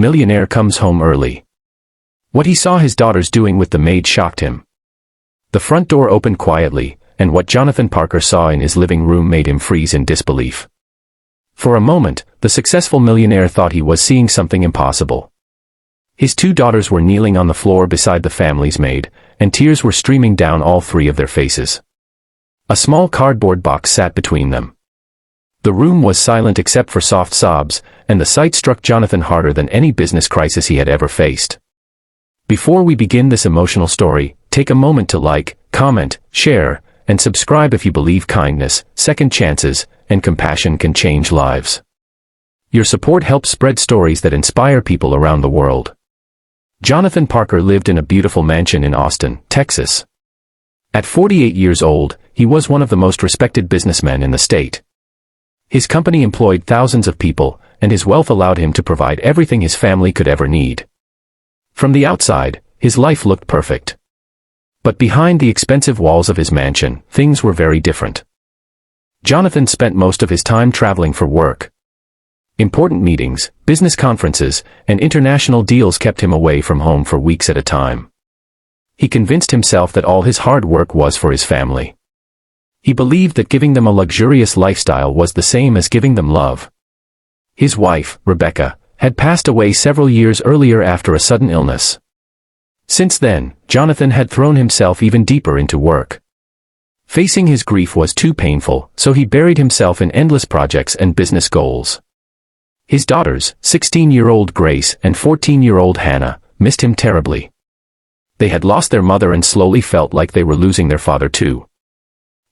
Millionaire comes home early. What he saw his daughters doing with the maid shocked him. The front door opened quietly, and what Jonathan Parker saw in his living room made him freeze in disbelief. For a moment, the successful millionaire thought he was seeing something impossible. His two daughters were kneeling on the floor beside the family's maid, and tears were streaming down all three of their faces. A small cardboard box sat between them. The room was silent except for soft sobs, and the sight struck Jonathan harder than any business crisis he had ever faced. Before we begin this emotional story, take a moment to like, comment, share, and subscribe if you believe kindness, second chances, and compassion can change lives. Your support helps spread stories that inspire people around the world. Jonathan Parker lived in a beautiful mansion in Austin, Texas. At 48 years old, he was one of the most respected businessmen in the state. His company employed thousands of people, and his wealth allowed him to provide everything his family could ever need. From the outside, his life looked perfect. But behind the expensive walls of his mansion, things were very different. Jonathan spent most of his time traveling for work. Important meetings, business conferences, and international deals kept him away from home for weeks at a time. He convinced himself that all his hard work was for his family. He believed that giving them a luxurious lifestyle was the same as giving them love. His wife, Rebecca, had passed away several years earlier after a sudden illness. Since then, Jonathan had thrown himself even deeper into work. Facing his grief was too painful, so he buried himself in endless projects and business goals. His daughters, 16-year-old Grace and 14-year-old Hannah, missed him terribly. They had lost their mother and slowly felt like they were losing their father too.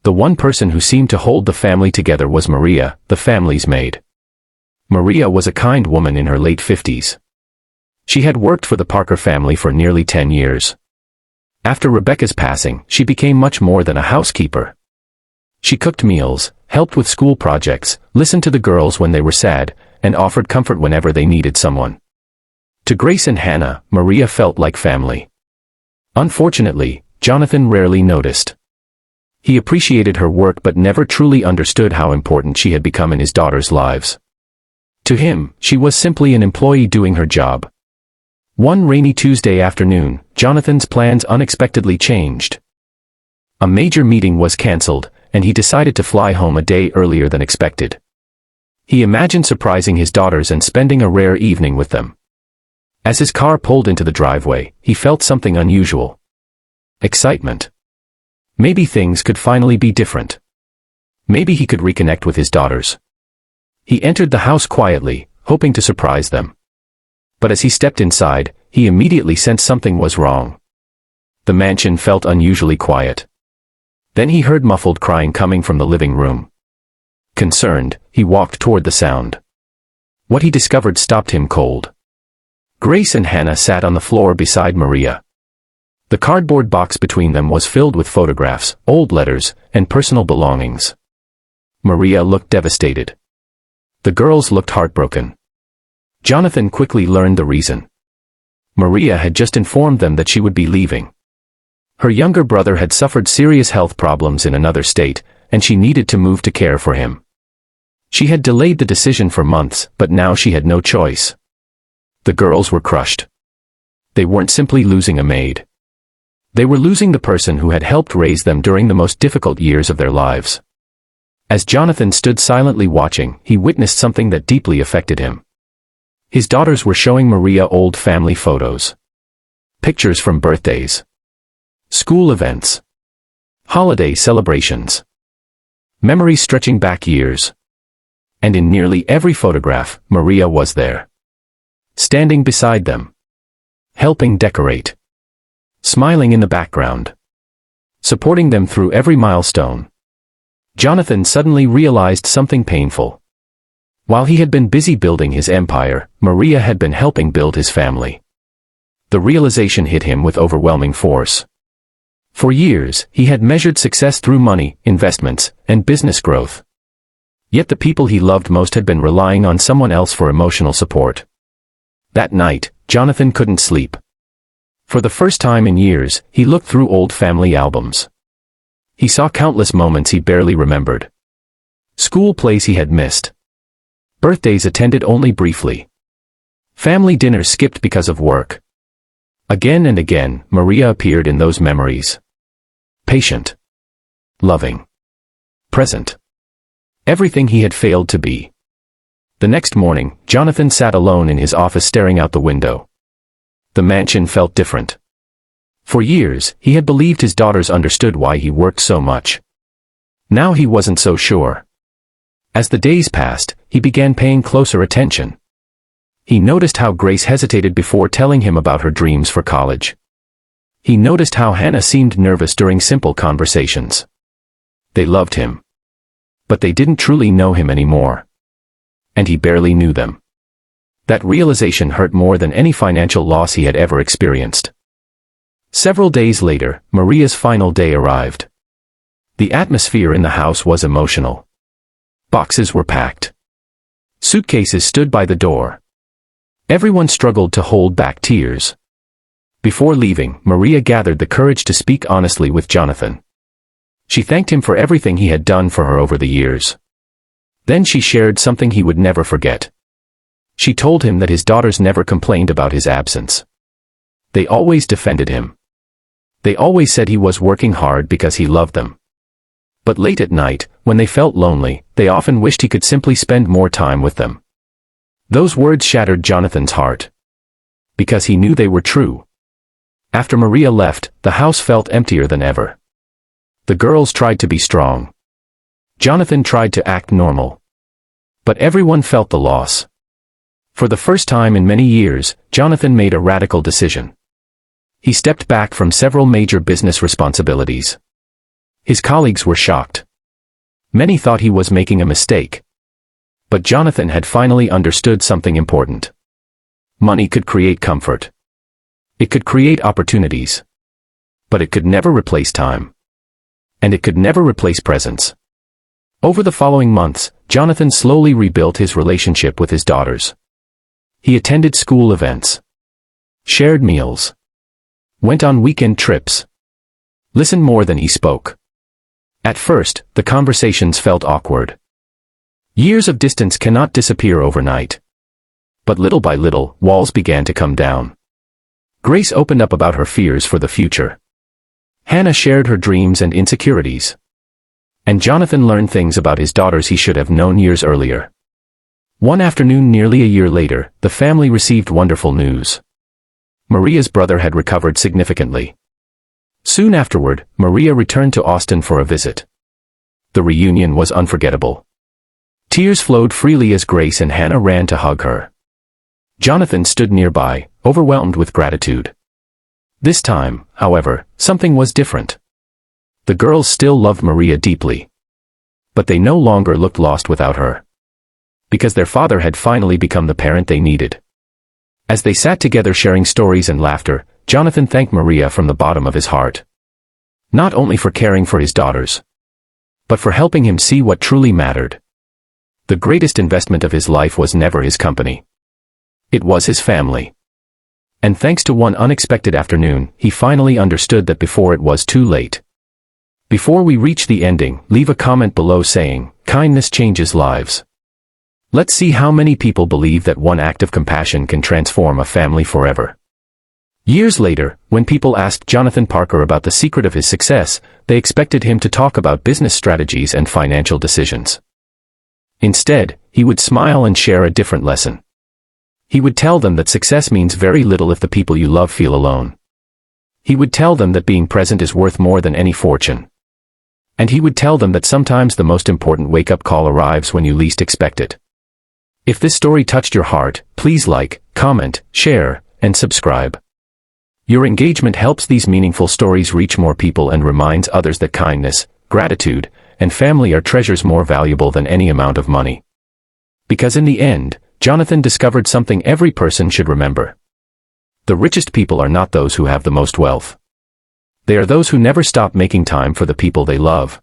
The one person who seemed to hold the family together was Maria, the family's maid. Maria was a kind woman in her late 50s. She had worked for the Parker family for nearly 10 years. After Rebecca's passing, she became much more than a housekeeper. She cooked meals, helped with school projects, listened to the girls when they were sad, and offered comfort whenever they needed someone. To Grace and Hannah, Maria felt like family. Unfortunately, Jonathan rarely noticed. He appreciated her work but never truly understood how important she had become in his daughters' lives. To him, she was simply an employee doing her job. One rainy Tuesday afternoon, Jonathan's plans unexpectedly changed. A major meeting was cancelled, and he decided to fly home a day earlier than expected. He imagined surprising his daughters and spending a rare evening with them. As his car pulled into the driveway, he felt something unusual. Excitement. Maybe things could finally be different. Maybe he could reconnect with his daughters. He entered the house quietly, hoping to surprise them. But as he stepped inside, he immediately sensed something was wrong. The mansion felt unusually quiet. Then he heard muffled crying coming from the living room. Concerned, he walked toward the sound. What he discovered stopped him cold. Grace and Hannah sat on the floor beside Maria. The cardboard box between them was filled with photographs, old letters, and personal belongings. Maria looked devastated. The girls looked heartbroken. Jonathan quickly learned the reason. Maria had just informed them that she would be leaving. Her younger brother had suffered serious health problems in another state, and she needed to move to care for him. She had delayed the decision for months, but now she had no choice. The girls were crushed. They weren't simply losing a maid. They were losing the person who had helped raise them during the most difficult years of their lives. As Jonathan stood silently watching, he witnessed something that deeply affected him. His daughters were showing Maria old family photos. Pictures from birthdays, school events, holiday celebrations. Memories stretching back years. And in nearly every photograph, Maria was there. Standing beside them. Helping decorate. Smiling in the background. Supporting them through every milestone. Jonathan suddenly realized something painful. While he had been busy building his empire, Maria had been helping build his family. The realization hit him with overwhelming force. For years, he had measured success through money, investments, and business growth. Yet the people he loved most had been relying on someone else for emotional support. That night, Jonathan couldn't sleep. For the first time in years, he looked through old family albums. He saw countless moments he barely remembered. School plays he had missed. Birthdays attended only briefly. Family dinners skipped because of work. Again and again, Maria appeared in those memories. Patient. Loving. Present. Everything he had failed to be. The next morning, Jonathan sat alone in his office staring out the window. The mansion felt different. For years, he had believed his daughters understood why he worked so much. Now he wasn't so sure. As the days passed, he began paying closer attention. He noticed how Grace hesitated before telling him about her dreams for college. He noticed how Hannah seemed nervous during simple conversations. They loved him. But they didn't truly know him anymore. And he barely knew them. That realization hurt more than any financial loss he had ever experienced. Several days later, Maria's final day arrived. The atmosphere in the house was emotional. Boxes were packed. Suitcases stood by the door. Everyone struggled to hold back tears. Before leaving, Maria gathered the courage to speak honestly with Jonathan. She thanked him for everything he had done for her over the years. Then she shared something he would never forget. She told him that his daughters never complained about his absence. They always defended him. They always said he was working hard because he loved them. But late at night, when they felt lonely, they often wished he could simply spend more time with them. Those words shattered Jonathan's heart. Because he knew they were true. After Maria left, the house felt emptier than ever. The girls tried to be strong. Jonathan tried to act normal. But everyone felt the loss. For the first time in many years, Jonathan made a radical decision. He stepped back from several major business responsibilities. His colleagues were shocked. Many thought he was making a mistake. But Jonathan had finally understood something important. Money could create comfort. It could create opportunities. But it could never replace time. And it could never replace presence. Over the following months, Jonathan slowly rebuilt his relationship with his daughters. He attended school events. Shared meals. Went on weekend trips. Listened more than he spoke. At first, the conversations felt awkward. Years of distance cannot disappear overnight. But little by little, walls began to come down. Grace opened up about her fears for the future. Hannah shared her dreams and insecurities. And Jonathan learned things about his daughters he should have known years earlier. One afternoon nearly a year later, the family received wonderful news. Maria's brother had recovered significantly. Soon afterward, Maria returned to Austin for a visit. The reunion was unforgettable. Tears flowed freely as Grace and Hannah ran to hug her. Jonathan stood nearby, overwhelmed with gratitude. This time, however, something was different. The girls still loved Maria deeply. But they no longer looked lost without her. Because their father had finally become the parent they needed. As they sat together sharing stories and laughter, Jonathan thanked Maria from the bottom of his heart. Not only for caring for his daughters, but for helping him see what truly mattered. The greatest investment of his life was never his company. It was his family. And thanks to one unexpected afternoon, he finally understood that before it was too late. Before we reach the ending, leave a comment below saying, "Kindness changes lives." Let's see how many people believe that one act of compassion can transform a family forever. Years later, when people asked Jonathan Parker about the secret of his success, they expected him to talk about business strategies and financial decisions. Instead, he would smile and share a different lesson. He would tell them that success means very little if the people you love feel alone. He would tell them that being present is worth more than any fortune. And he would tell them that sometimes the most important wake-up call arrives when you least expect it. If this story touched your heart, please like, comment, share, and subscribe. Your engagement helps these meaningful stories reach more people and reminds others that kindness, gratitude, and family are treasures more valuable than any amount of money. Because in the end, Jonathan discovered something every person should remember. The richest people are not those who have the most wealth. They are those who never stop making time for the people they love.